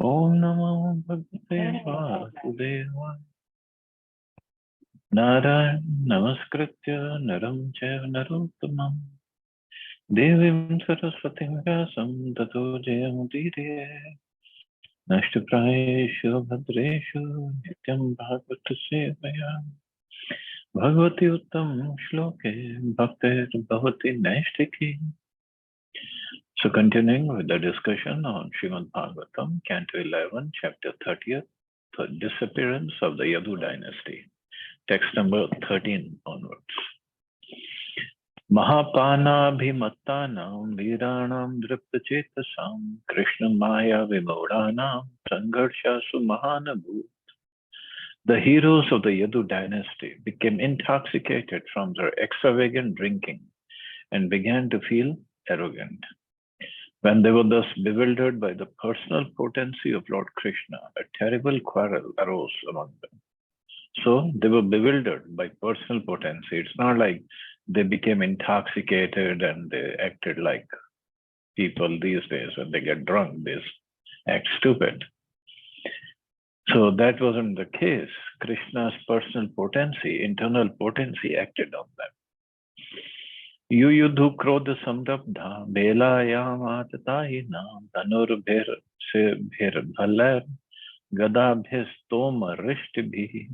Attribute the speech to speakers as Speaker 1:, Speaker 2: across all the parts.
Speaker 1: Om Namo Bhagavate Vasudevaya. Narayan Namaskritya Naram Chaiva Narottamam Devim Saraswatim Vyasam Tato Jayamudire Nashtaprayeshu Bhadreshu Nityam Bhagavata Sevaya Bhagavati Uttam Shloke Bhaktir Bhavati Naishtiki. So continuing with the discussion on Srimad Bhagavatam, Canto 11, Chapter 30th, the disappearance of the Yadu dynasty. Text number 13 onwards. Mahapanabhimattanam Viranam Driptachetasam Krishna Maya Vimodhanam Sangarshasu Mahanabhu. The heroes of the Yadu dynasty became intoxicated from their extravagant drinking and began to feel arrogant. When they were thus bewildered by the personal potency of Lord Krishna, a terrible quarrel arose among them. So they were bewildered by personal potency. It's not like they became intoxicated and they acted like people these days. When they get drunk, they act stupid. So that wasn't the case. Krishna's personal potency, internal potency acted on them. Yuyudhu krodha samrabdha belayam atatahinam tanur bher se bher bhalar gadabhis toma rishtibhi.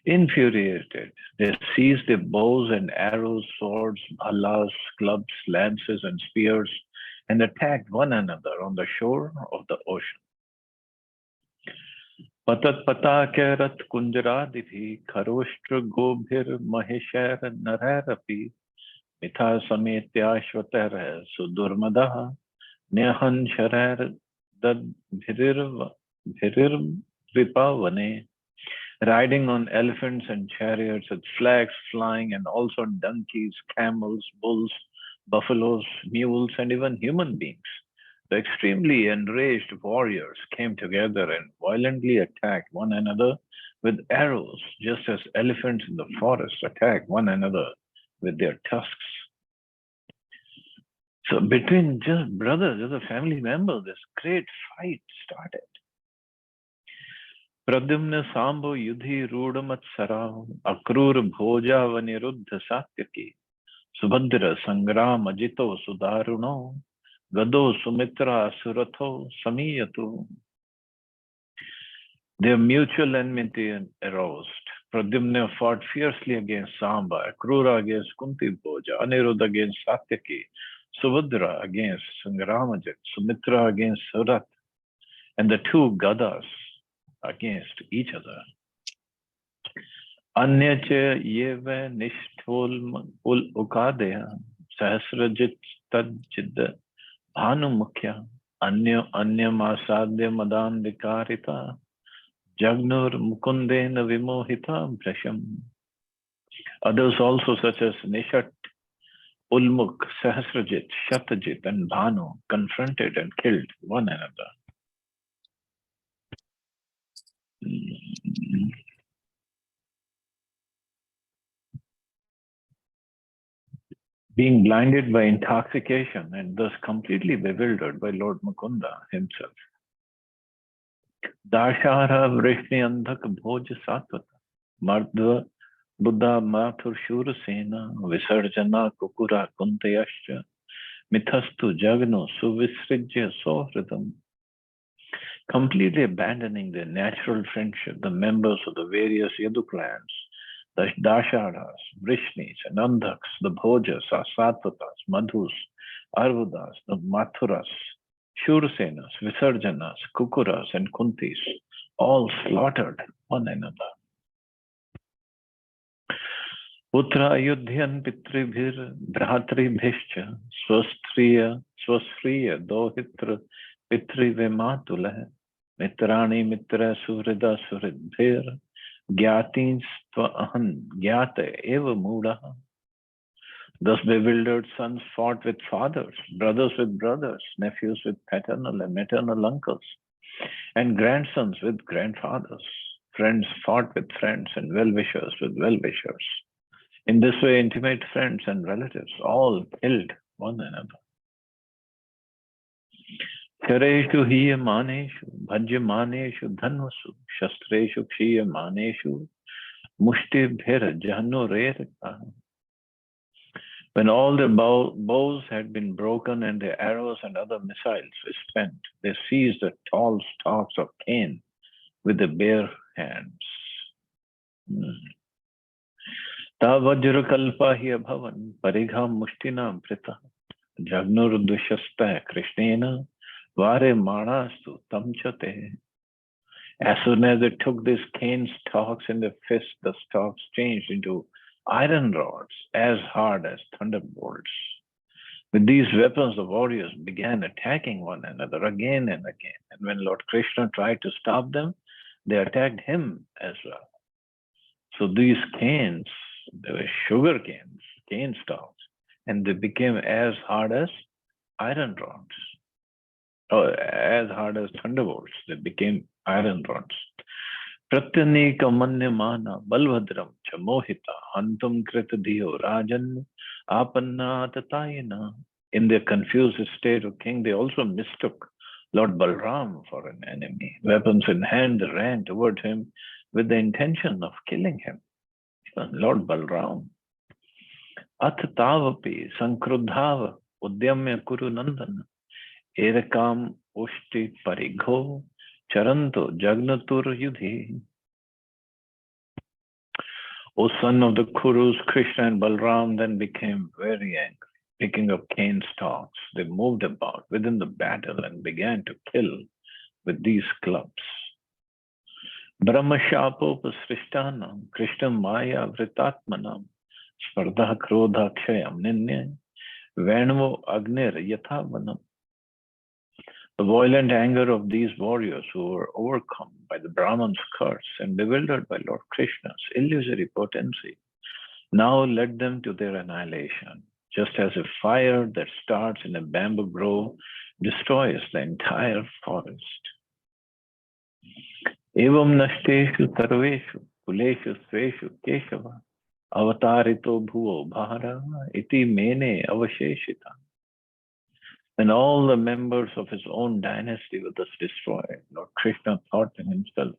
Speaker 1: Infuriated, they seized their bows and arrows, swords, bhalas, clubs, lances, and spears, and attacked one another on the shore of the ocean. Patat patakerat kunjaradibhi kharoshtra gobhir maheshar nararapi mitha sametyashvatar sudurmadaha nehan sharar dad bhirir vipavane. Riding on elephants and chariots with flags flying, and also donkeys, camels, bulls, buffaloes, mules, and even human beings. The extremely enraged warriors came together and violently attacked one another with arrows, just as elephants in the forest attack one another with their tusks. So between just brothers, as a family member, this great fight started. Pradyumna Sambo Yudhi Rudamatsara Akrur Bhoja Vaniruddha Satyaki Subhadra Sangram Ajito Sudaruno Gado Sumitra Suratho Samiyatu. Their mutual enmity arose. Pradyumna fought fiercely against Samba, Akrura against Kunti Bhoja, Aniruddha against Satyaki, Subhadra against Sangramajit, Sumitra against Surat, and the two Gadas against each other. Anya cha yeva nishtol ul ukadeha sahasrajit tajid bhanu mukhya anya masadya madan vikarita jagnur mukundena vimohita brasham. Others also, such as Nishat, Ulmuk, Sahasrajit, Shatajit, and Bhanu, confronted and killed one another. Being blinded by intoxication and thus completely bewildered by Lord Mukunda himself. Dashara Vrishni Andhak Bhoj Satvata Mardva Buddha Mathur Shura Sena Visarjana Kukura Kuntayascha Mithastu Jagno Suvisrijya Sohridam. Completely abandoning their natural friendship, the members of the various Yadu clans, the Dasharas, Vrishnis, and Andhaks, the Bhojas, Satvatas, Madhus, Arvudas, the Mathuras, Shurasenas, Visarjanas, Kukuras, and Kuntis, all slaughtered one another. Putra Ayudhyan Pitribhir Bhratribhishcha Swasthriya Dohitra Pitrivematula Mitrani Mitra Surida Suridbhir Gyatins Tvahan Gyata Eva Mudaha. Thus bewildered sons fought with fathers, brothers with brothers, nephews with paternal and maternal uncles, and grandsons with grandfathers. Friends fought with friends, and well-wishers with well-wishers. In this way, intimate friends and relatives all killed one another. शरेषु हीयमानेषु भज्यमानेषु धन्वसु शस्त्रेषु क्षीयमानेषु मुष्टिभिर्जह्नुरेरताः. When all the bows had been broken and the arrows and other missiles were spent, they seized the tall stalks of cane with their bare hands. Tavajrakalpa hi abhavan parigham mushtina prita jagnurdvishasta krishnena vare manastu tamchate. As soon as they took these cane stalks in their fist, the stalks changed into iron rods as hard as thunderbolts. With these weapons, the warriors began attacking one another again and again. And when Lord Krishna tried to stop them, they attacked him as well. So these canes, they were sugar canes, cane stalks, and they became as hard as iron rods, or as hard as thunderbolts. They became iron rods. Pratyanika manyamana balbhadram cha mohita hantum kritadhiyo rajan apanna tatayana. In their confused state of king, they also mistook Lord Balram for an enemy. Weapons in hand, they ran towards him with the intention of killing him. Lord Balram. Ath tavapi sankruddhava udyamya kuru nandana erakam ushti parigho charanto jagnatur yudhi. O son of the Kurus, Krishna and Balram then became very angry. Picking up cane stalks, they moved about within the battle and began to kill with these clubs. Brahmashapopasrishtanam Krishna Maya Vritatmanam Spardha Krodha Kshayam Ninye Venvo Agnir Yathavanam. The violent anger of these warriors who were overcome by the Brahman's curse and bewildered by Lord Krishna's illusory potency now led them to their annihilation, just as a fire that starts in a bamboo grove destroys the entire forest. Evam nashteshu sarveshu kuleshu sveshu keshava avatarito bhuvo bhara iti mene avasheshita. When all the members of his own dynasty were thus destroyed, Lord Krishna thought in himself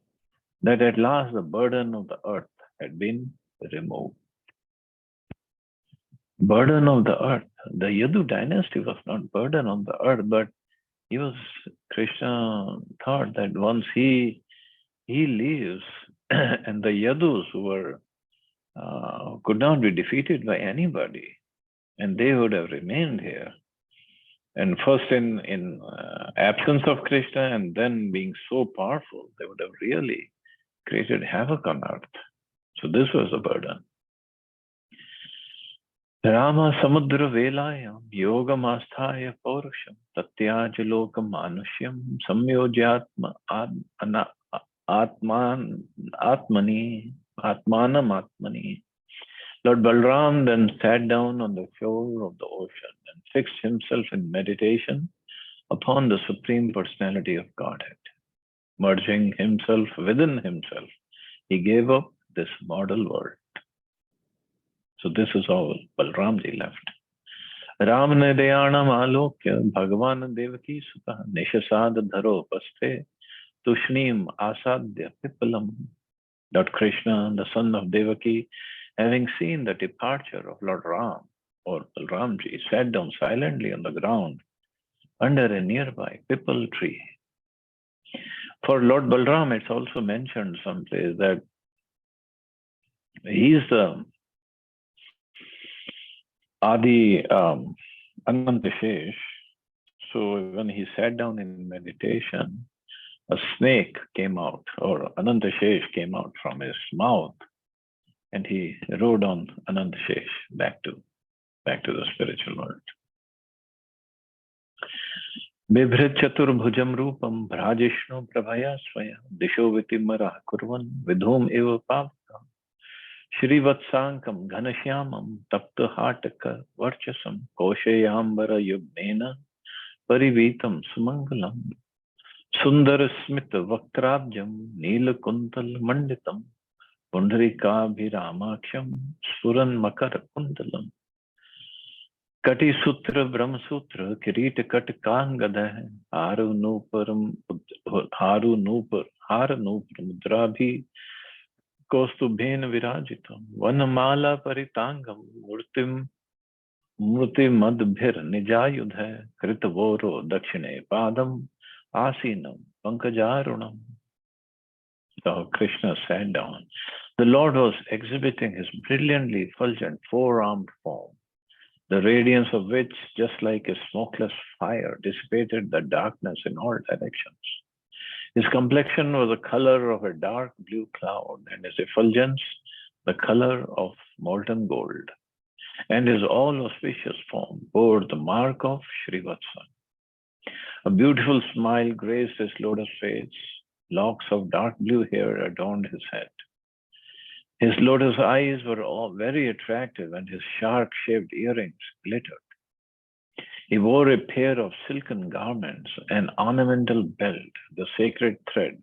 Speaker 1: that at last the burden of the earth had been removed. Burden of the earth. The Yadu dynasty was not burden on the earth, but Krishna thought that once he leaves, and the Yadus who could not be defeated by anybody, and they would have remained here. And first in absence of Krishna, and then being so powerful, they would have really created havoc on earth. So this was the burden. Rama samudra velayam yogam asthaya paurusham tatyaj lokam manusyam samyojyatma atmanam. Lord Balram then sat down on the shore of the ocean and fixed himself in meditation upon the Supreme Personality of Godhead. Merging himself within himself, he gave up this mortal world. So this is all Balramji left. Ramnedayanam alokya Bhagavan Devaki Sutta Nishasad Dharo Paste Tushnim Asadya Pipalam. Lord Krishna, the son of Devaki, having seen the departure of Lord Ram or Balramji, sat down silently on the ground under a nearby pipal tree. For Lord Balram, it's also mentioned someplace that he is the Adi Anantashesh. So when he sat down in meditation, a snake came out, or Anantashesh came out from his mouth, and he rode on Anantashesh back to the spiritual world. Bibhrit Chaturbhujam Rupam Bhrajishnu Prabhaya Swaya Disho Vitimara Kurvan Vidhum Eva Pavka Shrivatsankam Ghanashyamam Tapta Hataka Varchasam Koshayambara Yubnena Parivitam Sumangalam Sundara Smita Vaktrabjam Neelakuntal Manditam Pundarika Bhiramaksham Suran Makara Kundalam. Kati Sutra, Brahma Sutra, Kirita Katakangada, Haru Nuparam, Haru Nupar, Hara Nupar, Mudrabhi, Kostubhen Virajitam, Vanamala Paritangam, Murtim, Murti Madbhir, Nijayudha, Kritavoro, Dakshine, Padam, Asinam, Pankajarunam. So Krishna sat down. The Lord was exhibiting his brilliantly effulgent four-armed form, the radiance of which, just like a smokeless fire, dissipated the darkness in all directions. His complexion was the color of a dark blue cloud, and his effulgence the color of molten gold. And his all-auspicious form bore the mark of Srivatsa. A beautiful smile graced his lotus face. Locks of dark blue hair adorned his head. His lotus eyes were all very attractive, and his shark-shaped earrings glittered. He wore a pair of silken garments, an ornamental belt, the sacred thread,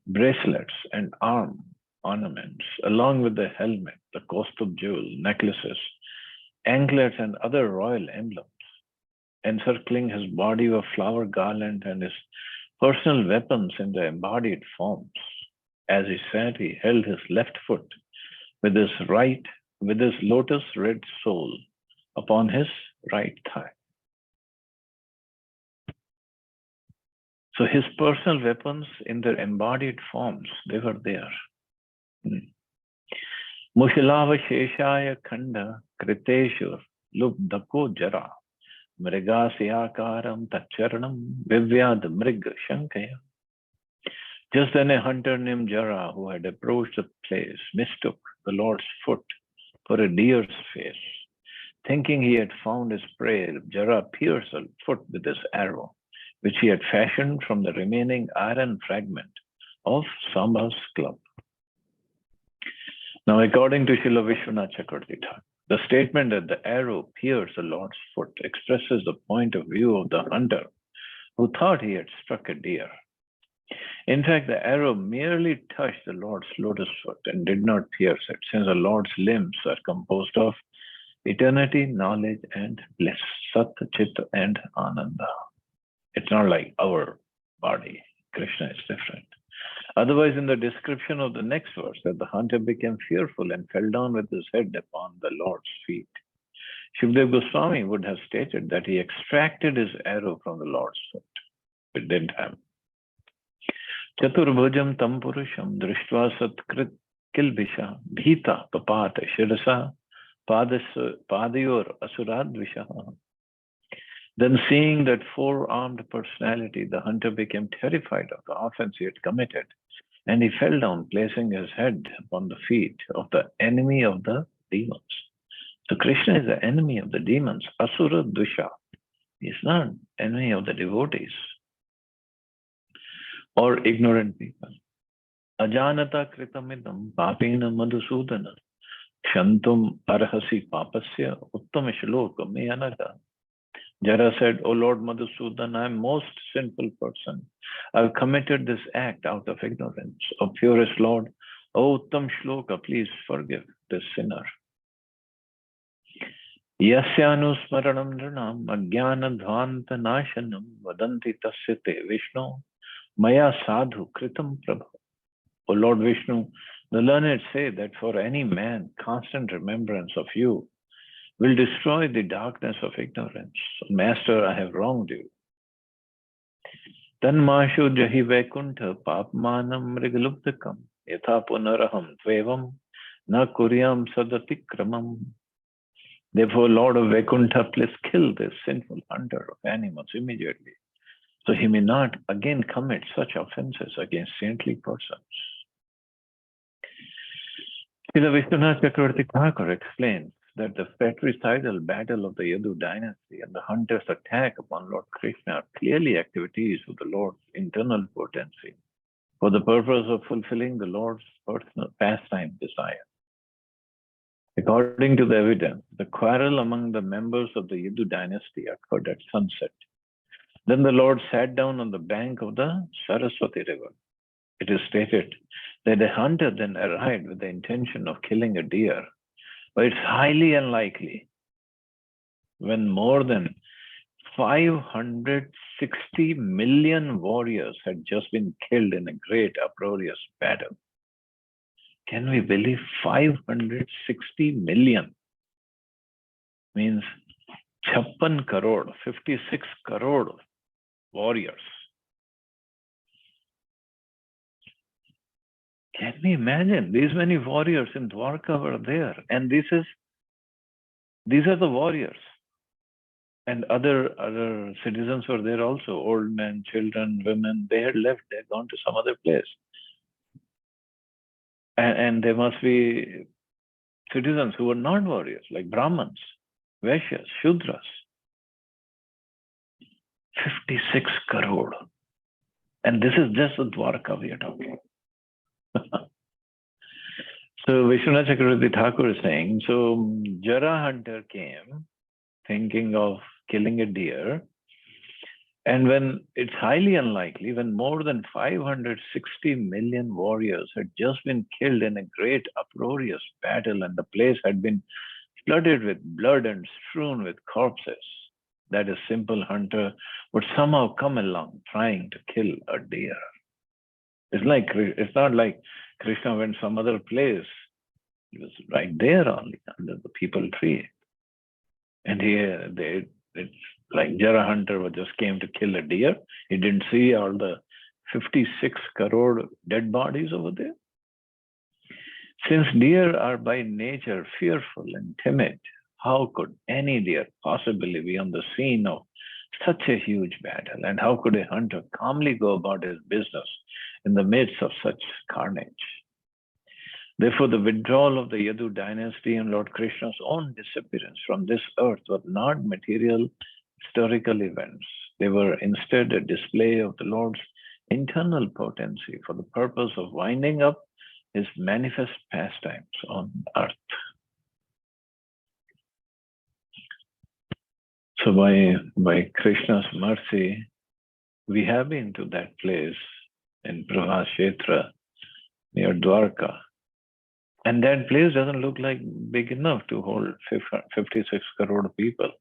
Speaker 1: bracelets, and arm ornaments, along with the helmet, the kaustubh jewel, necklaces, anklets, and other royal emblems. Encircling his body were flower garland and his personal weapons in the embodied forms. As he sat, he held his left foot with his lotus red sole upon his right thigh. So his personal weapons in their embodied forms, they were there. Mushilava Sheshaya Khanda Kriteshur Lubdako Jara Mrigasyakaram Tacharanam Vivyad Mrig Shankaya. Just then a hunter named Jara, who had approached the place, mistook the Lord's foot for a deer's face. Thinking he had found his prey, Jara pierced the foot with his arrow, which he had fashioned from the remaining iron fragment of Sambha's club. Now, according to Srila Vishwanath Chakravarti Thakur, the statement that the arrow pierced the Lord's foot expresses the point of view of the hunter who thought he had struck a deer. In fact, the arrow merely touched the Lord's lotus foot and did not pierce it, since the Lord's limbs are composed of eternity, knowledge, and bliss, Sat, Chit, and Ananda. It's not like our body. Krishna is different. Otherwise, in the description of the next verse, that the hunter became fearful and fell down with his head upon the Lord's feet. Shukdev Goswami would have stated that he extracted his arrow from the Lord's foot. It didn't happen. Chaturbhujam tam purusham drishtva satkrit kilbisha bhita papata shirasa padayor asuradvisha. Then, seeing that four-armed personality, the hunter became terrified of the offense he had committed, and he fell down, placing his head upon the feet of the enemy of the demons. So Krishna is the enemy of the demons, Asura Dusha. He is not enemy of the devotees or ignorant people. Ajanata kritamidam papena madhusudana kshantum arhasi papasya uttama shloka me anaga. Jara said, O Lord Madhusudan, I am most sinful person. I have committed this act out of ignorance. O purest Lord, O Uttam Shloka, please forgive this sinner. Yasyanu nranam ajnana dhvanta nashanam vadanti tasyate Vishnu maya sadhu kritam prabhu. O Lord Vishnu, the learned say that for any man, constant remembrance of you will destroy the darkness of ignorance. Master, I have wronged you. Tanmashu jahi vaikuntha papmanam mrigaluptakam yatha punaraham tvevam na kuryam sadatikramam. Therefore, Lord of Vaikuntha, please kill this sinful hunter of animals immediately, so he may not again commit such offenses against saintly persons. Srila Vishwanath Chakravarti Thakur explains that the fratricidal battle of the Yadu dynasty and the hunter's attack upon Lord Krishna are clearly activities of the Lord's internal potency for the purpose of fulfilling the Lord's personal pastime desire. According to the evidence, the quarrel among the members of the Yadu dynasty occurred at sunset. Then the Lord sat down on the bank of the Saraswati river. It is stated that a hunter then arrived with the intention of killing a deer, but it's highly unlikely when more than 560 million warriors had just been killed in a great uproarious battle. Can we believe 560 million? Means 56 crore, 56 crore warriors. Can we imagine these many warriors in Dwarka were there? And these are the warriors. And other citizens were there also, old men, children, women. They had left, they had gone to some other place. And there must be citizens who were not warriors, like Brahmins, Vaishyas, Shudras. 56 crore. And this is just the Dwarka we are talking. So Vishwanath Chakravarti Thakur is saying, so Jara hunter came thinking of killing a deer. And when it's highly unlikely, when more than 560 million warriors had just been killed in a great uproarious battle and the place had been flooded with blood and strewn with corpses, that a simple hunter would somehow come along trying to kill a deer. It's not like Krishna went some other place. He was right there only under the peepal tree. And it's like Jara hunter just came to kill a deer. He didn't see all the 56 crore dead bodies over there. Since deer are by nature fearful and timid, how could any deer possibly be on the scene of such a huge battle? And how could a hunter calmly go about his business in the midst of such carnage? Therefore, the withdrawal of the Yadu dynasty and Lord Krishna's own disappearance from this earth were not material historical events. They were instead a display of the Lord's internal potency for the purpose of winding up his manifest pastimes on earth. So by Krishna's mercy, we have been to that place in Prabhashetra near Dwarka. And that place doesn't look like big enough to hold 56 crore people.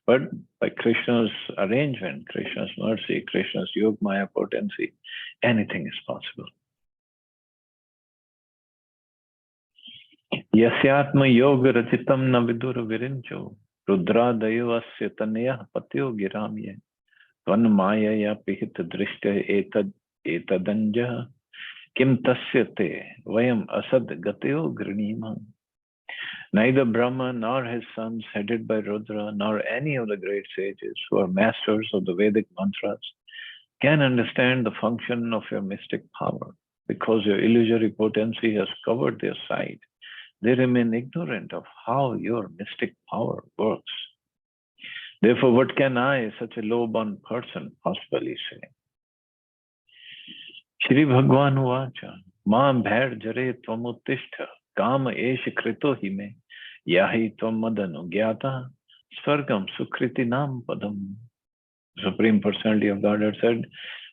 Speaker 1: But by Krishna's arrangement, Krishna's mercy, Krishna's Yogmaya potency, anything is possible. Yasyatma yoga rachitam na vidura virincho rudra dayavasya tanaya patyo giramye tvan maya ya pihit drishta etadanja kim tasya te vayam asad gatyo grinima. Neither Brahma nor his sons headed by Rudra nor any of the great sages who are masters of the Vedic mantras can understand the function of your mystic power. Because your illusory potency has covered their sight, they remain ignorant of how your mystic power works. Therefore, what can I, such a low-born person, possibly say? Shri Bhagwan Uvacha, Mam Bhair Jare Tvamuttishta, Kama Esha Krito Hime, Yahi Tvam Madanu Gyata, Swargam Sukriti Nam Padam. Supreme Personality of Godhead said,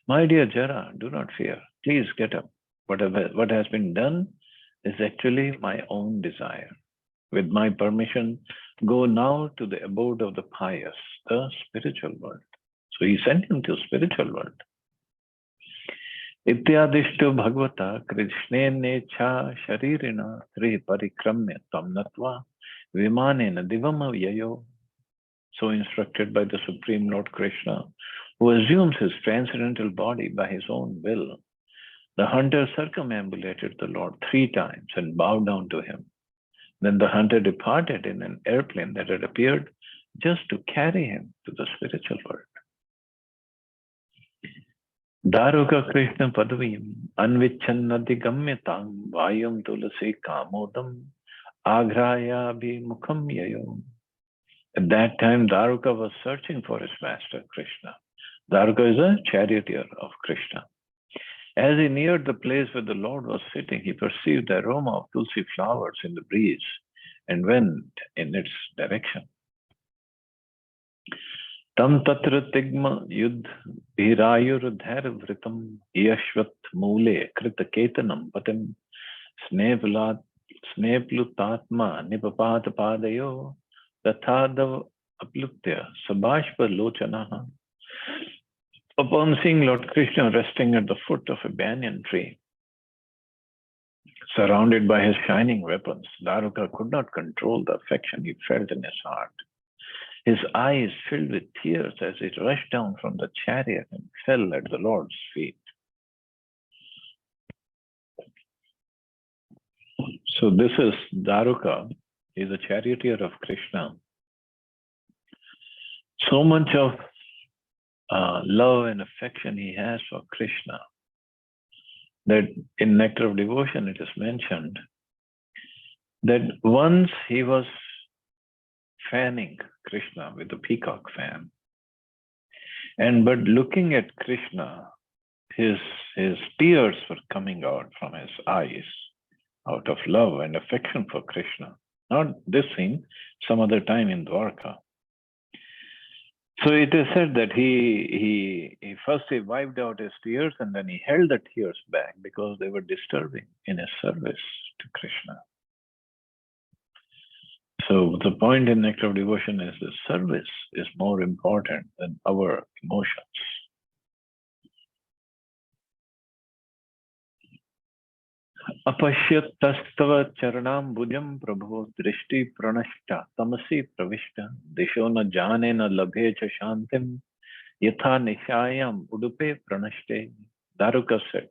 Speaker 1: my dear Jara, do not fear. Please get up. What has been done is actually my own desire. With my permission, go now to the abode of the pious, the spiritual world. So he sent him to spiritual world. Ityadishto Bhagavata Krishnenecha Sharirina Tri Parikramya Tam Natva Vimanena Divama Yayo. So instructed by the Supreme Lord Krishna, who assumes his transcendental body by his own will, the hunter circumambulated the Lord 3 times and bowed down to him. Then the hunter departed in an airplane that had appeared just to carry him to the spiritual world. Daruka Krishna Padavim Anvichannati Gamyatam Vayam Tulasi Kamodam Agraya Mukham Yayom. At that time, Daruka was searching for his master, Krishna. Daruka is a charioteer of Krishna. As he neared the place where the Lord was sitting, he perceived the aroma of tulsi flowers in the breeze and went in its direction. Tam tatra tigma yudh bhirayur dhar vritam yashvat mule krita ketanam patim sneplutatma nipapat padayo tathadav apluptya sabashpa lochanaha. Upon seeing Lord Krishna resting at the foot of a banyan tree, surrounded by his shining weapons, Daruka could not control the affection he felt in his heart. His eyes filled with tears as he rushed down from the chariot and fell at the Lord's feet. So this is Daruka. He's a charioteer of Krishna. So much of love and affection he has for Krishna that in Nectar of Devotion it is mentioned that once he was fanning Krishna with the peacock fan, but looking at Krishna, his tears were coming out from his eyes out of love and affection for Krishna. Not this scene, some other time in Dwarka. So it is said that he first wiped out his tears and then he held the tears back because they were disturbing in his service to Krishna. So the point in Nectar of Devotion is the service is more important than our emotions. Apashyatastava charanam bhujam prabho drishti pranashta tamasi pravishta disho na jane na labhe cha shantim yatha nishayam udupe pranashte. Daruka said,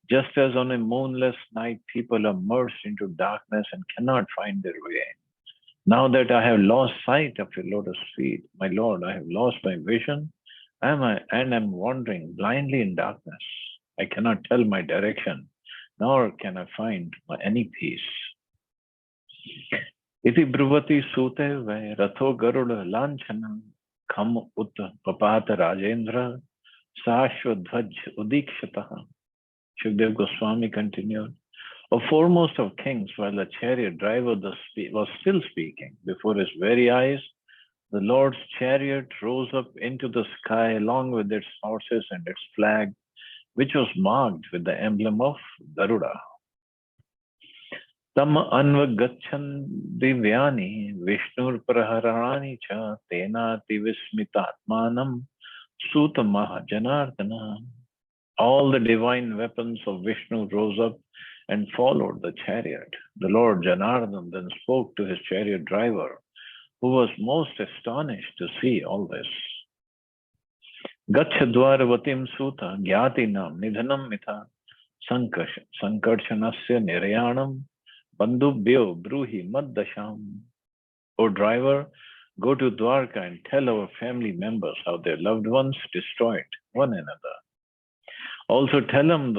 Speaker 1: just as on a moonless night people are immersed into darkness and cannot find their way, now that I have lost sight of your lotus feet, my Lord, I have lost my vision and am wandering blindly in darkness. I cannot tell my direction, nor can I find any peace. Iti bruvati sute vai ratho garuda lanchana kham ut papata rajendra sashwadhvaj udikshataha. Shukdev Goswami continued, a foremost of kings, while the chariot driver was still speaking, before his very eyes, the Lord's chariot rose up into the sky along with its horses and its flag, which was marked with the emblem of Garuda. Tam anvagachan divyani Vishnur praharani cha tenati vismitatmanam sutamaha janardana. All the divine weapons of Vishnu rose up and followed the chariot. The Lord Janardhan then spoke to his chariot driver, who was most astonished to see all this. Gacha dvaravatim suta gyatinam nidhanam mitha sankarshanasya nirayanam bandubhyo bruhi maddasham. O driver, go to Dwarka and tell our family members how their loved ones destroyed one another. Also tell them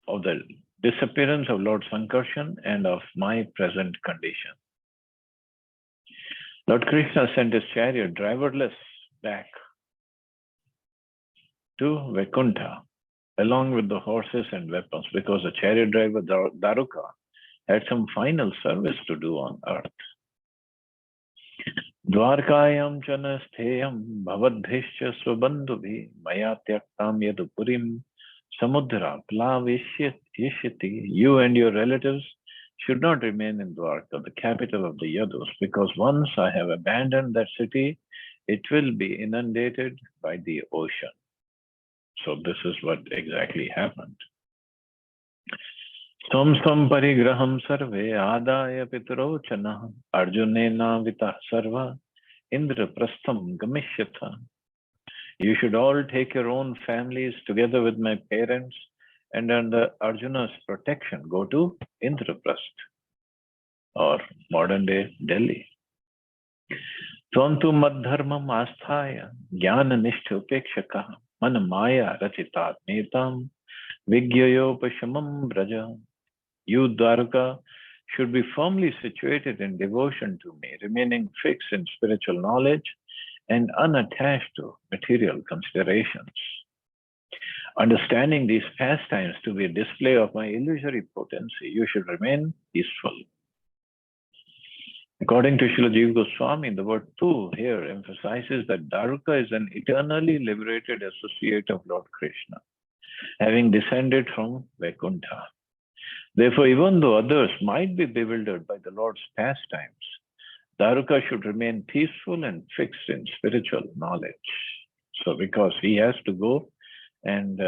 Speaker 1: of the disappearance of Lord Sankarshan and of my present condition. Lord Krishna sent his chariot driverless back to Vaikuntha along with the horses and weapons because the chariot driver Daruka had some final service to do on earth. Dwarkayam chana stheyam bhavadbhishya swabandubhi maya tyaktam yadupurim samudra plavishyati. You and your relatives should not remain in Dwarka, the capital of the Yadus, because once I have abandoned that city, it will be inundated by the ocean. So this is what exactly happened. Samsam parigraham sarve adaya pitrochana arjunena vitah sarva indra prastham gamishyatha. You should all take your own families together with my parents and under Arjuna's protection go to Indraprastha or modern day Delhi. Tvantu madharmam asthaya jnana nishtha upekshaka man maya rachitat netam vigyayopashamam braja. You, Dwarka, should be firmly situated in devotion to me, remaining fixed in spiritual knowledge and unattached to material considerations. Understanding these pastimes to be a display of my illusory potency, you should remain peaceful. According to Srila Jiva Goswami, the word tu here emphasizes that Daruka is an eternally liberated associate of Lord Krishna, having descended from Vaikuntha. Therefore, even though others might be bewildered by the Lord's pastimes, Daruka should remain peaceful and fixed in spiritual knowledge. So because he has to go and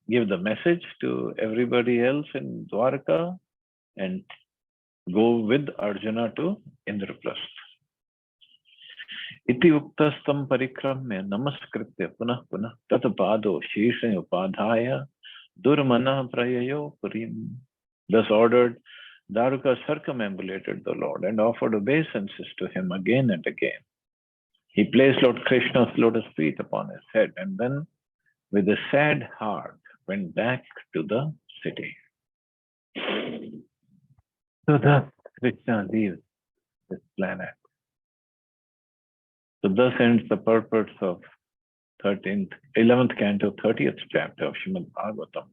Speaker 1: give the message to everybody else in Dwarka and go with Arjuna to Indraprastha. Iti uktastam parikramya namaskritya punah punah tatapado shishya upadhaya durmana prayayo purim. Thus ordered, Daruka circumambulated the Lord and offered obeisances to him again and again. He placed Lord Krishna's lotus feet upon his head and then, with a sad heart, went back to the city. So thus Krishna leaves this planet. So thus ends the purpose of 11th canto, 30th chapter of Srimad Bhagavatam,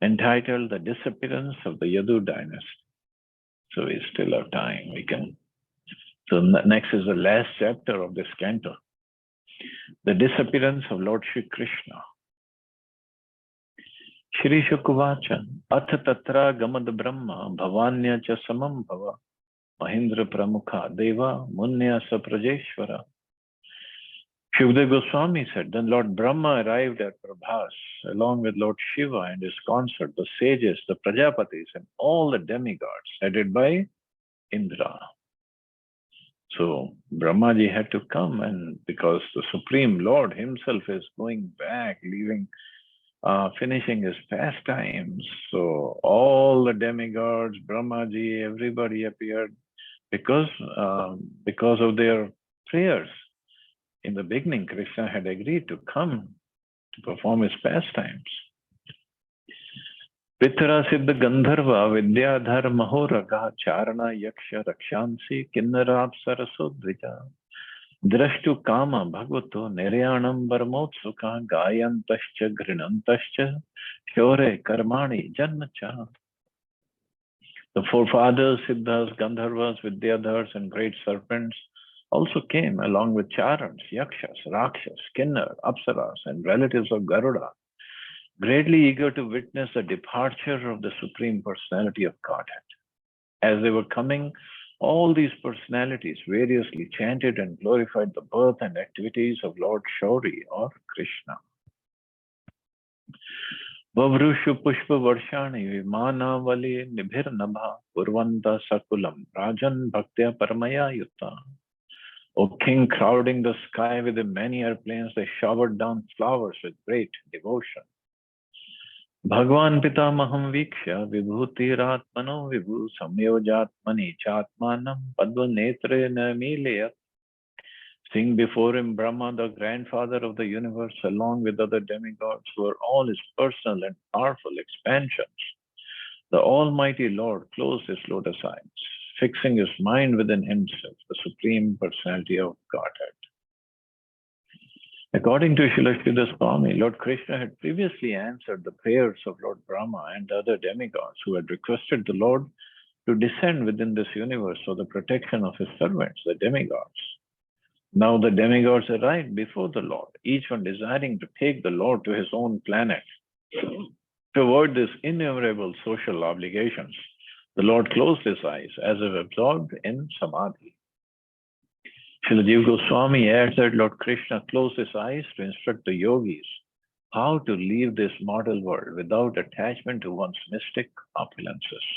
Speaker 1: entitled The Disappearance of the Yadu Dynasty. So we still have time. We can. So next is the last chapter of this canto, the disappearance of Lord Shri Krishna. Shri Shukuvacha, Atha Tatra Gamad Brahma, Bhavanya Cha Samam Bhava, Mahindra Pramukha Deva, Munya Saprajeshwara. Shukdev Goswami said, then Lord Brahma arrived at Prabhas, along with Lord Shiva and his consort, the sages, the Prajapatis, and all the demigods, headed by Indra. So Brahmaji had to come, and because the Supreme Lord himself is going back, leaving, finishing his pastimes, so all the demigods, Brahmaji, everybody appeared because of their prayers. In the beginning, Krishna had agreed to come to perform his pastimes. Pitra Siddha Gandharva Vidyadhar Mahoraga Charana Yaksha Rakshansi Kinnarab Sarasodvija Drashtu Kama Bhagavato Niryanam Varmotsuka Gayantascha Grinantascha Shore Karmani Janmacha. The forefathers, Siddhas, Gandharvas, Vidyadhars, and great serpents also came along with Charans, Yakshas, Rakshas, Kinnar, Apsaras, and relatives of Garuda, greatly eager to witness the departure of the Supreme Personality of Godhead. As they were coming, all these personalities variously chanted and glorified the birth and activities of Lord Shauri or Krishna. Vavrushu Pushpa Varshani Vimana Vali Nibhir Nabha Purvanta Sakulam Rajan Bhaktya Paramaya Yutta. O king, crowding the sky with the many airplanes, they showered down flowers with great devotion. Bhagwan Pitamaham Viksha Vibhutiratmano Vibhu Samyojatmani Chatmanam Padva Netre Namileyat. Seeing before him Brahma, the grandfather of the universe, along with other demigods who are all his personal and powerful expansions, the Almighty Lord closed his lotus eyes, fixing his mind within himself, the Supreme Personality of Godhead. According to Srila Sridhar Swami, Lord Krishna had previously answered the prayers of Lord Brahma and other demigods who had requested the Lord to descend within this universe for the protection of his servants, the demigods. Now the demigods arrived before the Lord, each one desiring to take the Lord to his own planet. To avoid these innumerable social obligations, the Lord closed his eyes as if absorbed in samadhi. Srila Jiva Goswami adds that Lord Krishna closed his eyes to instruct the yogis how to leave this mortal world without attachment to one's mystic opulences.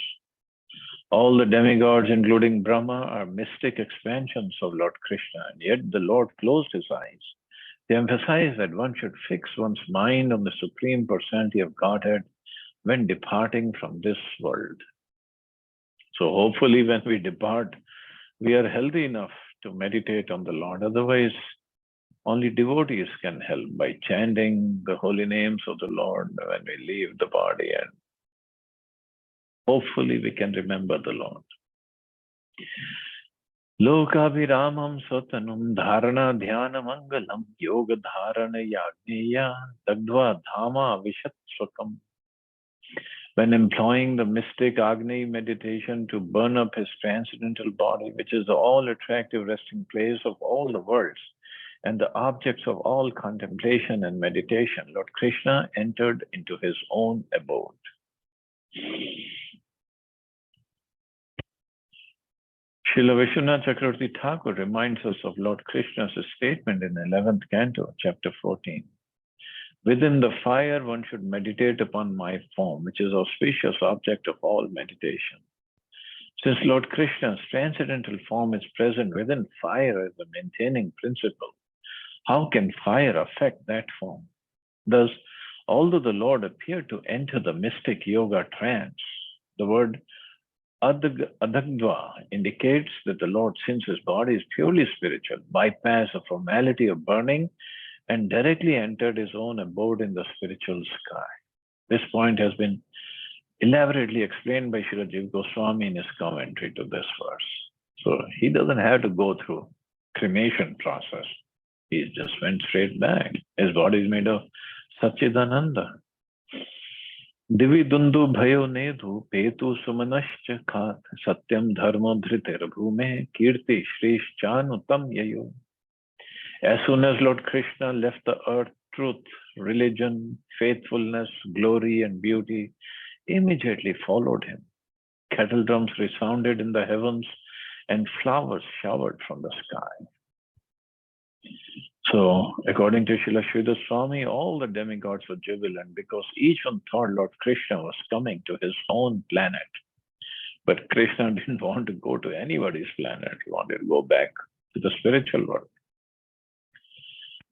Speaker 1: All the demigods, including Brahma, are mystic expansions of Lord Krishna, and yet the Lord closed his eyes. They emphasize that one should fix one's mind on the Supreme Personality of Godhead when departing from this world. So hopefully when we depart, we are healthy enough to meditate on the Lord. Otherwise, only devotees can help by chanting the holy names of the Lord when we leave the body, and hopefully we can remember the Lord. Lokabhiramam Satanam Dharana Dhyana Mangalam Yoga Dharana Yagneya Dagdva Dhama Vishatsvakam. When employing the mystic Agni meditation to burn up his transcendental body, which is the all-attractive resting place of all the worlds and the objects of all contemplation and meditation, Lord Krishna entered into his own abode. Srila Vishwanath Chakravarti Thakur reminds us of Lord Krishna's statement in the 11th canto, chapter 14. Within the fire, one should meditate upon my form, which is auspicious object of all meditation. Since Lord Krishna's transcendental form is present within fire as the maintaining principle, how can fire affect that form? Thus, although the Lord appeared to enter the mystic yoga trance, the word adagdva indicates that the Lord, since his body is purely spiritual, bypassed the formality of burning and directly entered his own abode in the spiritual sky. This point has been elaborately explained by Srila Jiva Goswami in his commentary to this verse. So he doesn't have to go through cremation process. He just went straight back. His body is made of Satchidananda. Divi dundu bhayo nedhu petu sumanascha khat satyam dharma dhritir bhume kirti shrishchanutam yayo. As soon as Lord Krishna left the earth, truth, religion, faithfulness, glory, and beauty immediately followed him. Kettle drums resounded in the heavens and flowers showered from the sky. So, according to Srila Sridhar Swami, all the demigods were jubilant because each one thought Lord Krishna was coming to his own planet. But Krishna didn't want to go to anybody's planet. He wanted to go back to the spiritual world.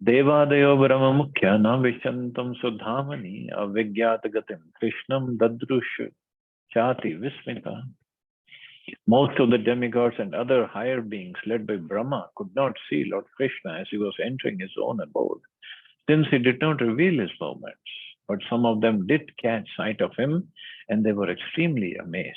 Speaker 1: Devadeyo Brahma Mukhya na Vishantam Sudhamani Avigyatagatim Krishnam Dadrush Chati Vismita. Most of the demigods and other higher beings led by Brahma could not see Lord Krishna as he was entering his own abode, since he did not reveal his movements. But some of them did catch sight of him, and they were extremely amazed.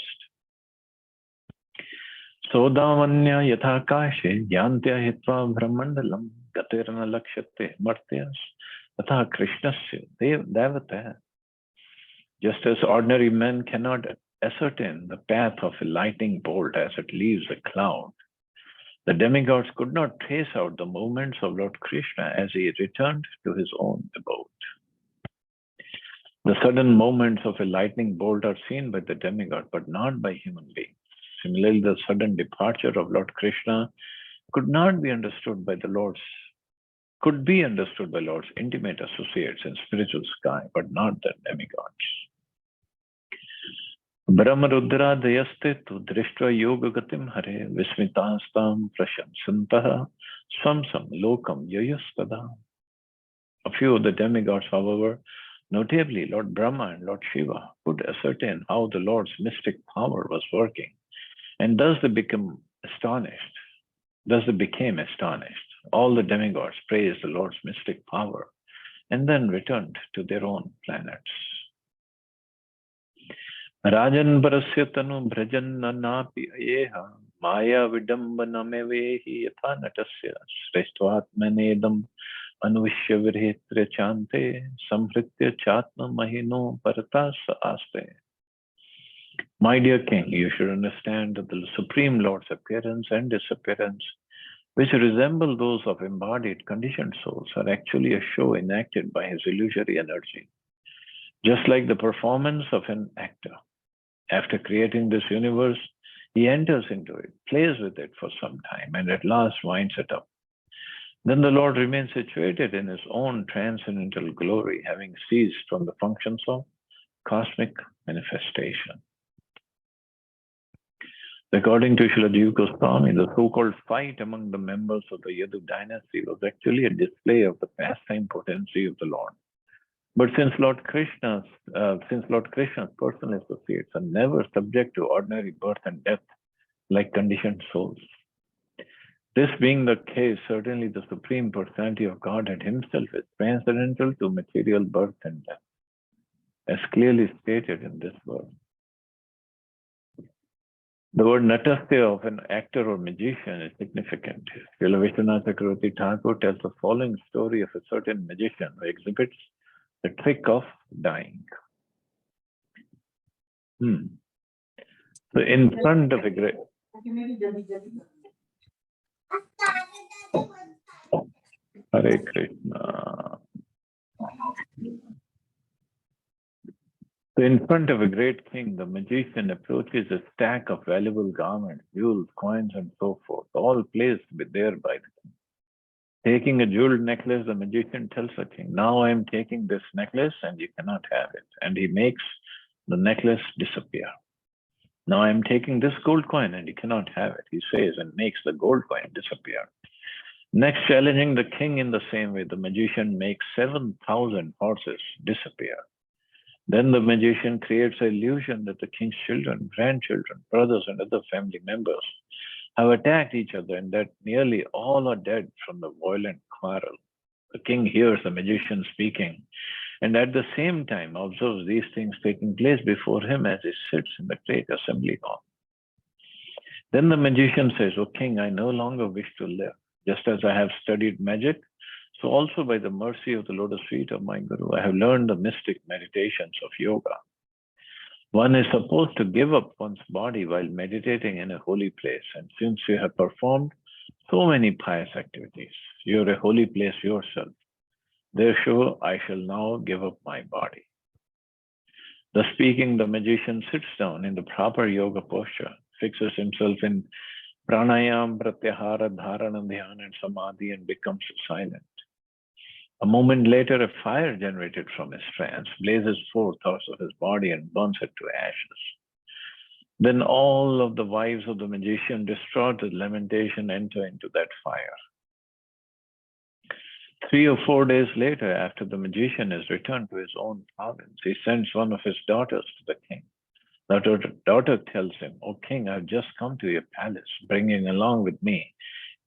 Speaker 1: Sodavanya yathakashe yantya hitva brahmandalam gatirna lakshate martyas atha krishnasya devata. Just as ordinary men cannot ascertain the path of a lightning bolt as it leaves a cloud, the demigods could not trace out the movements of Lord Krishna as he returned to his own abode. The sudden movements of a lightning bolt are seen by the demigod, but not by human beings. Similarly, the sudden departure of Lord Krishna could be understood by Lord's intimate associates in spiritual sky, but not the demigods. Brahmarudra dayaste tu drishtra yoga gatim hare vismitastam prashansantaha swamsam lokam yayastada. A few of the demigods, however, notably Lord Brahma and Lord Shiva, could ascertain how the Lord's mystic power was working, and thus they became astonished. All the demigods praised the Lord's mystic power and then returned to their own planets. Rajan parasya tanu bhrajan nanapi ayeha maya vidambanamevehi yatha natasya shrestvatmanedam anuvishya virhetra chante samhritya chatma mahino paratas aste. My dear king, you should understand that the Supreme Lord's appearance and disappearance, which resemble those of embodied conditioned souls, are actually a show enacted by his illusory energy. Just like the performance of an actor. After creating this universe, he enters into it, plays with it for some time, and at last winds it up. Then the Lord remains situated in his own transcendental glory, having ceased from the functions of cosmic manifestation. According to Srila Jiva Goswami, the so-called fight among the members of the Yadu dynasty was actually a display of the pastime potency of the Lord. But since Lord Krishna's personal associates are never subject to ordinary birth and death like conditioned souls, this being the case, certainly the Supreme Personality of Godhead himself is transcendental to material birth and death, as clearly stated in this verse. The word natasya of an actor or magician is significant. Srila Vishwanath Chakravarti Thakur tells the following story of a certain magician who exhibits the trick of dying. So in front of a great... Hare Krishna. So in front of a great king, the magician approaches a stack of valuable garments, jewels, coins, and so forth, all placed there by the king. Taking a jeweled necklace, the magician tells the king, "Now I am taking this necklace and you cannot have it." And he makes the necklace disappear. "Now I am taking this gold coin and you cannot have it," he says, and makes the gold coin disappear. Next, challenging the king in the same way, the magician makes 7,000 horses disappear. Then the magician creates an illusion that the king's children, grandchildren, brothers, and other family members have attacked each other and that nearly all are dead from the violent quarrel. The king hears the magician speaking and at the same time observes these things taking place before him as he sits in the great assembly hall. Then the magician says, "O king, I no longer wish to live. Just as I have studied magic, so also by the mercy of the lotus feet of my Guru, I have learned the mystic meditations of yoga. One is supposed to give up one's body while meditating in a holy place. And since you have performed so many pious activities, you are a holy place yourself. Therefore, I shall now give up my body." Thus speaking, the magician sits down in the proper yoga posture, fixes himself in pranayam, pratyahara, dharana, dhyana, and samadhi, and becomes silent. A moment later, a fire generated from his trance blazes forth out of his body and burns it to ashes. Then all of the wives of the magician, distraught with lamentation, enter into that fire. 3 or 4 days later, after the magician has returned to his own province, he sends one of his daughters to the king. The daughter tells him, "O king, I have just come to your palace, bringing along with me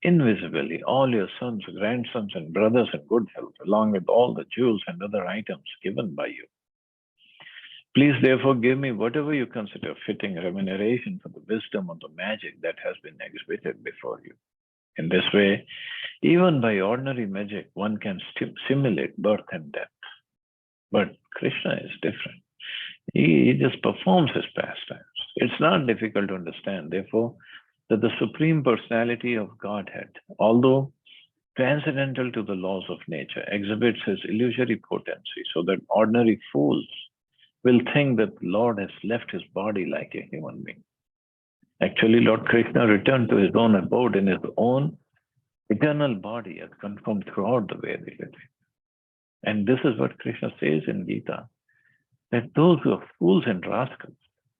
Speaker 1: invisibly all your sons, grandsons, and brothers in good health, along with all the jewels and other items given by you. Please therefore give me whatever you consider fitting remuneration for the wisdom of the magic that has been exhibited before you." In this way, even by ordinary magic, one can simulate birth and death. But Krishna is different. He just performs his pastimes. It's not difficult to understand, therefore, that the Supreme Personality of Godhead, although transcendental to the laws of nature, exhibits his illusory potency so that ordinary fools will think that the Lord has left his body like a human being. Actually, Lord Krishna returned to his own abode in his own eternal body as confirmed throughout the Vedic literature. And this is what Krishna says in Gita, that those who are fools and rascals,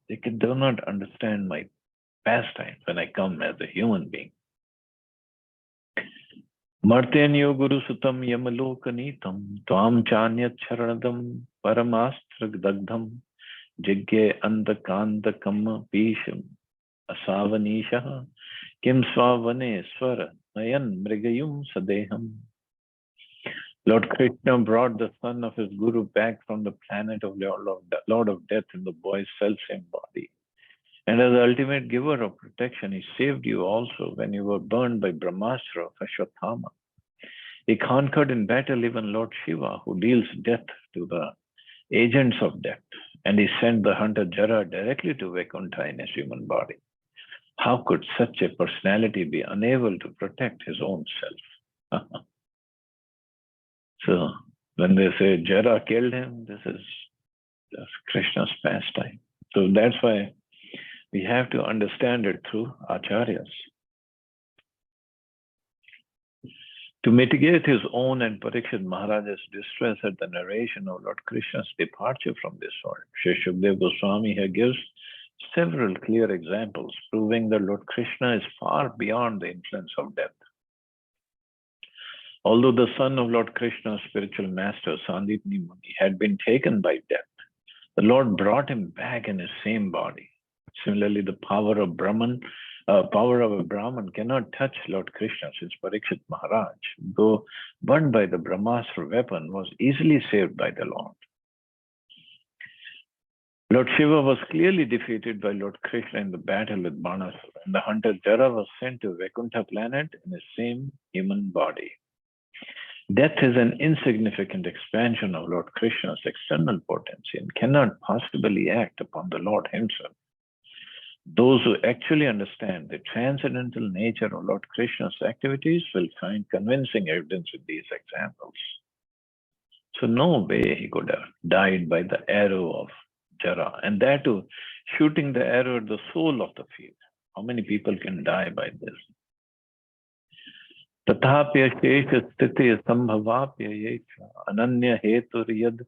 Speaker 1: they do not understand my pastimes when I come as a human being. Martenyo Guru Sutam Yamalokanitam Tvam Chanyat Charanadam Paramastra Dagdham Jigye Andakandakam Pisham Asavanisha Kim Swavane Swara Nayan Mrigayum Sadeham. Lord Krishna brought the son of his Guru back from the planet of Lord of Death in the boy's self-same body. And as the ultimate giver of protection, he saved you also when you were burned by Brahmastra of Ashwatthama. He conquered in battle even Lord Shiva, who deals death to the agents of death. And he sent the hunter Jara directly to Vaikuntha in his human body. How could such a personality be unable to protect his own self? So when they say Jara killed him, this is just Krishna's pastime. So that's why we have to understand it through acharyas. To mitigate his own and Parikshit Maharaj's distress at the narration of Lord Krishna's departure from this world, Sri Shukdev Goswami here gives several clear examples proving that Lord Krishna is far beyond the influence of death. Although the son of Lord Krishna's spiritual master, Sandipni Muni, had been taken by death, the Lord brought him back in his same body. Similarly, the power of a Brahman cannot touch Lord Krishna, since Parikshit Maharaj, though burned by the Brahmastra weapon, was easily saved by the Lord. Lord Shiva was clearly defeated by Lord Krishna in the battle with Banasura, and the hunter Jara was sent to Vaikuntha planet in the same human body. Death is an insignificant expansion of Lord Krishna's external potency and cannot possibly act upon the Lord himself. Those who actually understand the transcendental nature of Lord Krishna's activities will find convincing evidence in these examples. So no way he could have died by the arrow of Jara, and that too, shooting the arrow at the soul of the field. How many people can die by this? Tathapya shesha sthiti sambhavapya yesha ananya hetur yad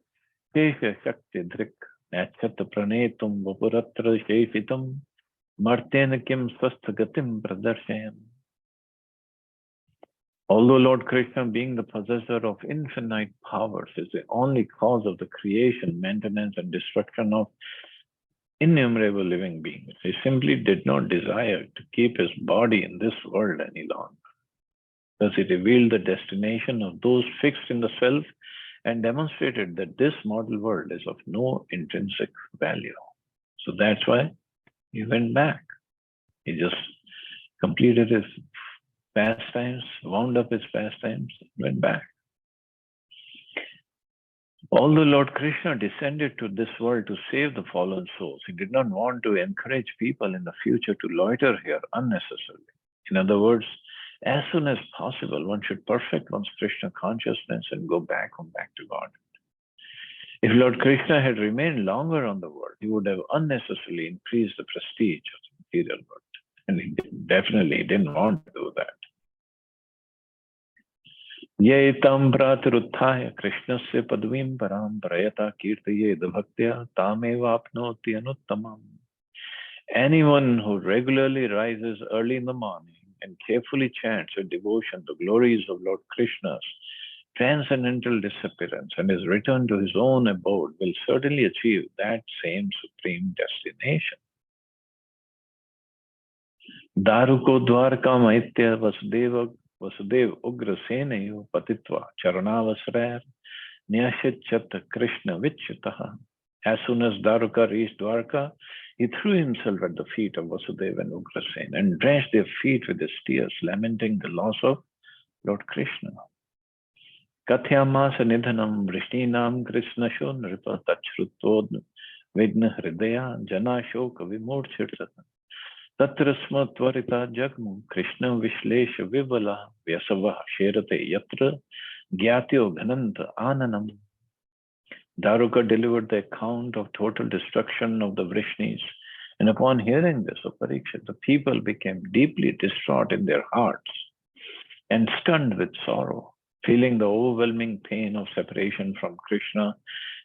Speaker 1: shesha shakti dhrik nachat pranetum vapuratra sheshitam martena kim swasthagatim pradarshayam. Although Lord Krishna, being the possessor of infinite powers, is the only cause of the creation, maintenance, and destruction of innumerable living beings, he simply did not desire to keep his body in this world any longer. Thus, he revealed the destination of those fixed in the self and demonstrated that this mortal world is of no intrinsic value. So that's why he went back. He just completed his pastimes, wound up his pastimes, went back. Although Lord Krishna descended to this world to save the fallen souls, he did not want to encourage people in the future to loiter here unnecessarily. In other words, as soon as possible, one should perfect one's Krishna consciousness and go back home, back to God. If Lord Krishna had remained longer on the world, he would have unnecessarily increased the prestige of the material world. And he definitely didn't want to do that. Ye tam pratiruthaya krishnasya padvim param prayata kirtayed bhaktya tameva apnoti anuttamam. Anyone who regularly rises early in the morning and carefully chants with devotion the glories of Lord Krishna's transcendental disappearance and his return to his own abode will certainly achieve that same supreme destination. Daruko dwarka maitya Vasudev Ugra Senayo Patitva Charanavasrayar Nyashichat Krishna Vichitaha. As soon as Daruka reached Dwarka, he threw himself at the feet of Vasudeva and Ugrasen and drenched their feet with his tears, lamenting the loss of Lord Krishna. Kathyamasa Nidhanam Vrishninam Krishnasho Nripa Tachrutod Vigna Hridaya Jana Shoka Vimurchirtata. Tatrasma Tvarita Jagmu Krishna Vishlesha Vivala Vyasava Sherate Yatra Gyatyo Ghananta Ananam. Daruka delivered the account of total destruction of the Vrishnis, and upon hearing this of Parikshit, the people became deeply distraught in their hearts and stunned with sorrow. Feeling the overwhelming pain of separation from Krishna,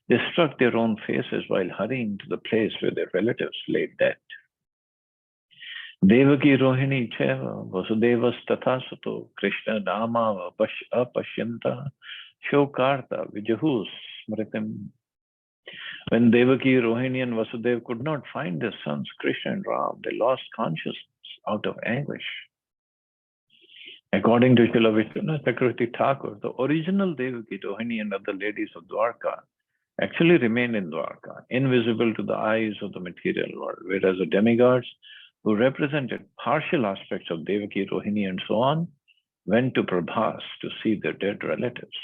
Speaker 1: they struck their own faces while hurrying to the place where their relatives lay dead. Devaki Rohini Cheva Vasudevas Tathasato Krishna Dama Apashyanta Shokarta Vijahus Smritim. When Devaki, Rohini, and Vasudev could not find their sons Krishna and Ram, they lost consciousness out of anguish. According to Srila Vishwanath Chakravarti Thakur, the original Devaki, Rohini, and other ladies of Dwarka actually remained in Dwarka, invisible to the eyes of the material world, whereas the demigods, who represented partial aspects of Devaki, Rohini, and so on, went to Prabhas to see their dead relatives.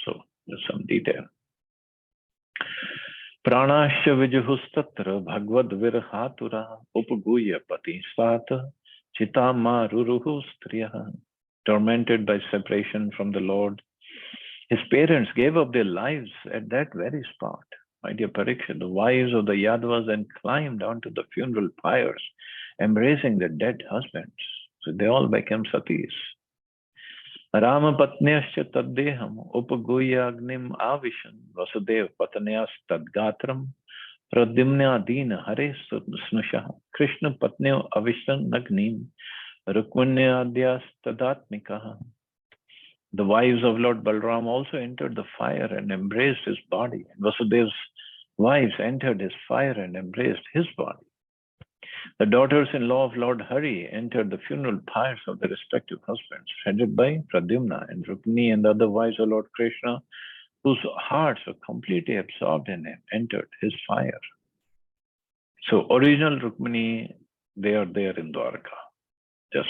Speaker 1: So there's some detail. Pranasya vijuhustatra bhagavad virhatura upaguya pati svata chitama ruruhu striyaha. Tormented by separation from the Lord, his parents gave up their lives at that very spot. My dear Parikshit, the wives of the Yadavas then climbed onto the funeral pyres, embracing their dead husbands. So they all became satis. Rama patnyascha taddeham upaguya agnim avishan Vasudev patanyas tadgatram pradimnya dina hare snusha Krishna patnyo avishan nagnim rukmanyadyas tadatmikaha. The wives of Lord Balram also entered the fire and embraced his body. Vasudev's wives entered his fire and embraced his body. The daughters-in-law of Lord Hari entered the funeral pyres of their respective husbands, headed by Pradyumna, and Rukmini and the other wives of Lord Krishna, whose hearts were completely absorbed in him, entered his fire. So original Rukmini, they are there in Dwarka. Just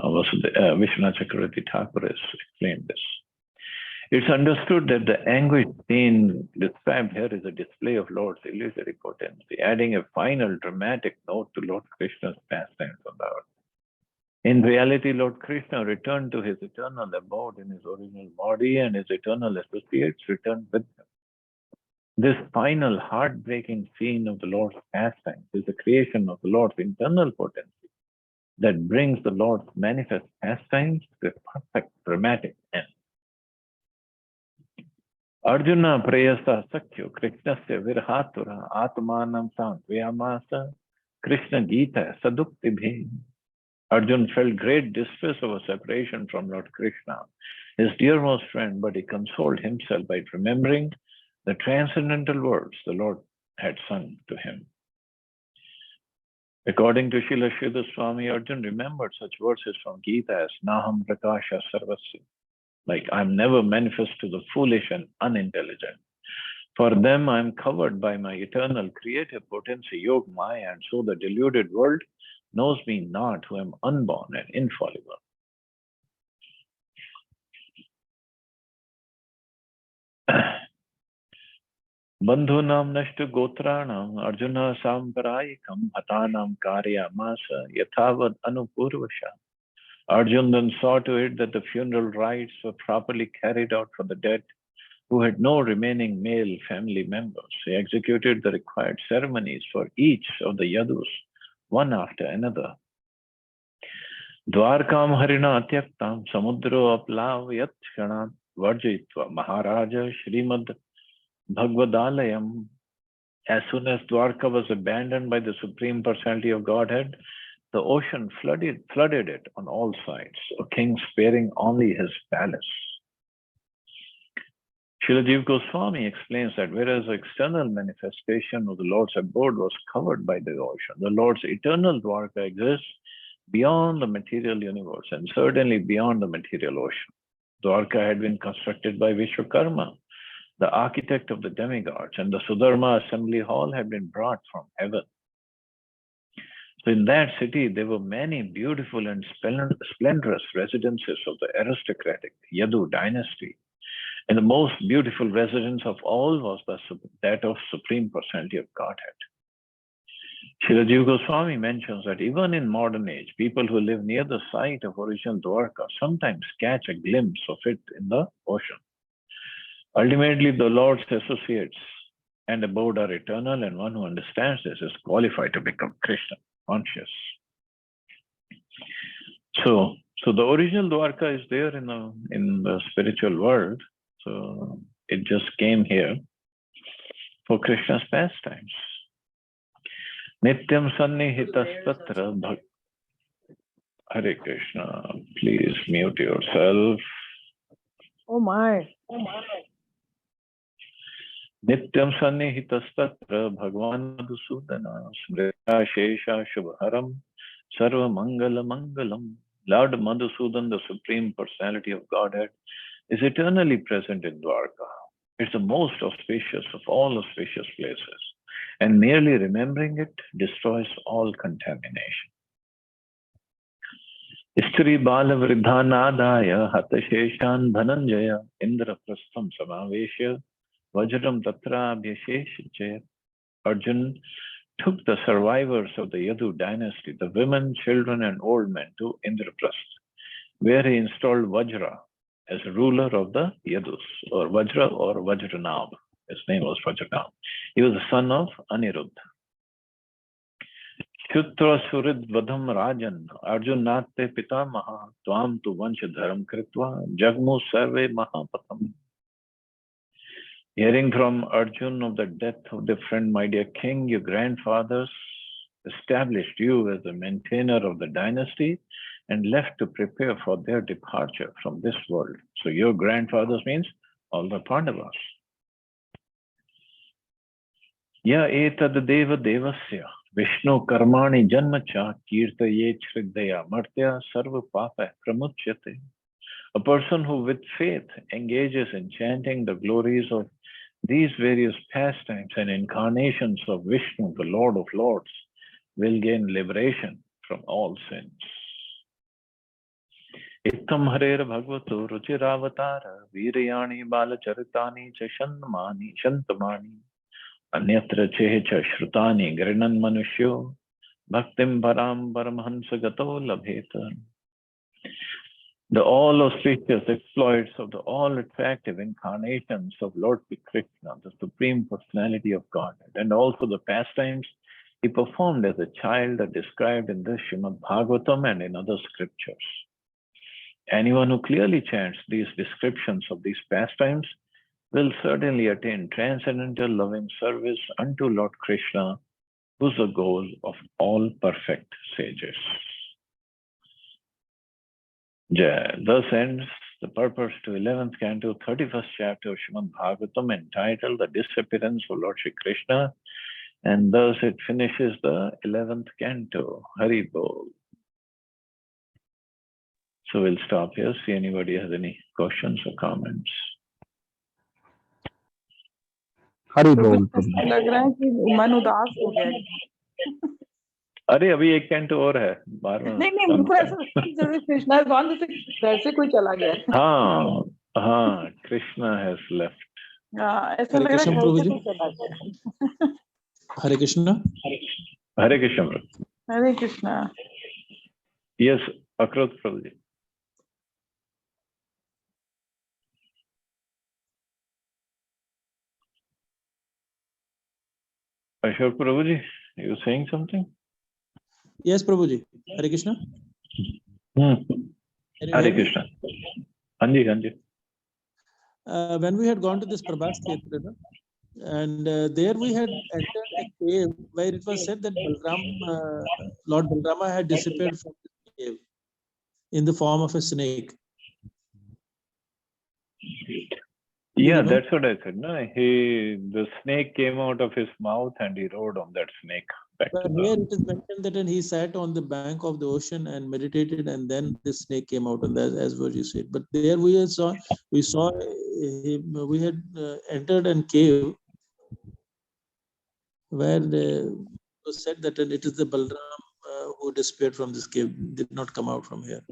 Speaker 1: Vishwanath Chakravarti Thakur has explained this. It's understood that the anguish scene described here is a display of Lord's illusory potency, adding a final dramatic note to Lord Krishna's pastimes on the earth. In reality, Lord Krishna returned to his eternal abode in his original body, and his eternal associates returned with him. This final heartbreaking scene of the Lord's pastimes is the creation of the Lord's internal potency that brings the Lord's manifest pastimes to a perfect dramatic end. Arjuna prayasa sakyo krishnasya virhatura atmanam santvayamasa Krishna Gita saduktibhi. Arjun felt great distress over separation from Lord Krishna, his dearmost friend, but he consoled himself by remembering the transcendental words the Lord had sung to him. According to Srila Sridhar Swami, Arjun remembered such verses from Gita as Naham Prakasha Sarvasya, like I'm never manifest to the foolish and unintelligent. For them I am covered by my eternal creative potency, Yog Maya, and so the deluded world knows me not, who am unborn and infallible. Bandhunam nashtu gotranam Arjuna samparayikam hatanam karyamasa yatavad anupurvasha. Arjun then saw to it that the funeral rites were properly carried out for the dead who had no remaining male family members. He executed the required ceremonies for each of the yadus, one after another. Dwarkam harina atyaktam samudro aplavayat shanat varjitva Maharaja Srimad Bhagwadalayam. As soon as Dwarka was abandoned by the Supreme Personality of Godhead, the ocean flooded it on all sides, a king sparing only his palace. Srila Jiva Goswami explains that whereas the external manifestation of the Lord's abode was covered by the ocean, the Lord's eternal Dwarka exists beyond the material universe and certainly beyond the material ocean. Dwarka had been constructed by Vishwakarma, the architect of the demigods, and the Sudharma assembly hall had been brought from heaven. So in that city, there were many beautiful and splendorous residences of the aristocratic Yadu dynasty. And the most beautiful residence of all was that of Supreme Personality of Godhead. Srila Jiva Goswami mentions that even in modern age, people who live near the site of original Dwarka sometimes catch a glimpse of it in the ocean. Ultimately, the Lord's associates and abode are eternal, and one who understands this is qualified to become Krishna conscious. So the original Dwarka is there in the spiritual world. So it just came here for Krishna's pastimes. Nityam Sannihitastatra Bhak. Hare Krishna, please mute yourself.
Speaker 2: Oh my.
Speaker 1: Nityam Sannihitastatra Bhagwan Madhusudana Smrita Shesha Shubharam Sarva Mangala Mangalam. Lord Madhusudan, the Supreme Personality of Godhead, is eternally present in Dwarka. It's the most auspicious of all auspicious places, and merely remembering it destroys all contamination. Istri Bala Vridhanadaya Hatasheshan Dhananjaya Indraprastham Samaveshya Vajram Tatra Abhyasheshya. Arjun took the survivors of the Yadu dynasty, the women, children, and old men, to Indraprastha, where he installed Vajra as ruler of the Yadus, or Vajra or Vajranab. His name was Vajranab. He was the son of Aniruddha. Shutra Surid Vadham Rajan Arjun Natte Pitamaha Tvam tu Vancha Dharam Kritva Jagmu Sarve Mahapatam. Hearing from Arjun of the death of their friend, my dear king, your grandfathers established you as the maintainer of the dynasty and left to prepare for their departure from this world. So your grandfathers means all the Pandavas. Ya etad deva devasya Vishnu karmani janmacha kirtaye shriddhaya martya sarva papa pramuchyate. A person who with faith engages in chanting the glories of these various pastimes and incarnations of Vishnu, the Lord of Lords, will gain liberation from all sins. Ittam harer bhagavato ruchiravatara virayani balacharitani cha shantamani anyatra checha shrutani grinan manushyo bhaktim param paramhansa gato labheta. the all auspicious exploits of the all attractive incarnations of Lord Sri Krishna, the Supreme Personality of Godhead, and also the pastimes he performed as a child are described in the Srimad Bhagavatam and in other scriptures. Anyone who clearly chants these descriptions of these pastimes will certainly attain transcendental loving service unto Lord Krishna, who is the goal of all perfect sages. Thus ends the purpose to 11th canto, 31st chapter of Srimad Bhagavatam, entitled The Disappearance of Lord Sri Krishna, and thus it finishes the 11th canto. Hari Bol. So we'll stop here, see anybody has any questions or comments.
Speaker 3: Hari बोल
Speaker 2: लग रहा है कि मन उदास हो गया है।
Speaker 1: अरे अभी एक कैंटो और है, बार बार
Speaker 2: नहीं मुझको ऐसा लगता है जैसे कृष्णा इज गॉन, जैसे घर से कोई चला गया है।
Speaker 1: हाँ कृष्णा हैज लेफ्ट।
Speaker 2: हाँ ऐसा
Speaker 4: हरे
Speaker 2: लग रहा है
Speaker 4: कृष्ण
Speaker 2: घर
Speaker 4: प्रभु
Speaker 2: से
Speaker 4: जी।
Speaker 2: कोई चला गया है।
Speaker 4: Hare Krishna.
Speaker 1: Hare Krishna.
Speaker 2: Hare Krishna.
Speaker 1: Yes Akrot Prabhu ji. Ashok Prabhuji, you saying something?
Speaker 4: Yes, Prabhuji. Hare Krishna.
Speaker 1: Hare Krishna. Hanji, Hanji.
Speaker 4: When we had gone to this Prabhas Kshetra, and there we had entered a cave where it was said that Lord Balrama had disappeared from the cave in the form of a snake.
Speaker 1: Yeah, that's what I said. No, the snake came out of his mouth and he rode on that snake.
Speaker 4: But here it is mentioned that he sat on the bank of the ocean and meditated, and then the snake came out, and that, as what you said. But there we had entered a cave where it was said that it is the Balram who disappeared from this cave, did not come out from here.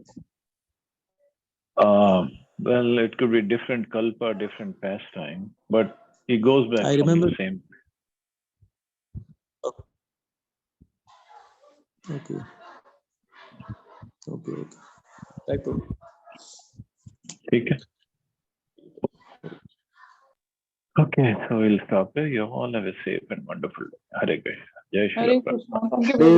Speaker 1: Well, it could be different kalpa, different pastime, but he goes back
Speaker 4: I
Speaker 1: from
Speaker 4: remember
Speaker 1: the same.
Speaker 4: Okay. Right.
Speaker 1: Okay. Okay, so we'll stop here. You all have a safe and wonderful day. Hare Krishna. Jai Shri
Speaker 2: Hare
Speaker 1: Prabhupada.
Speaker 2: Krishna. Thank you.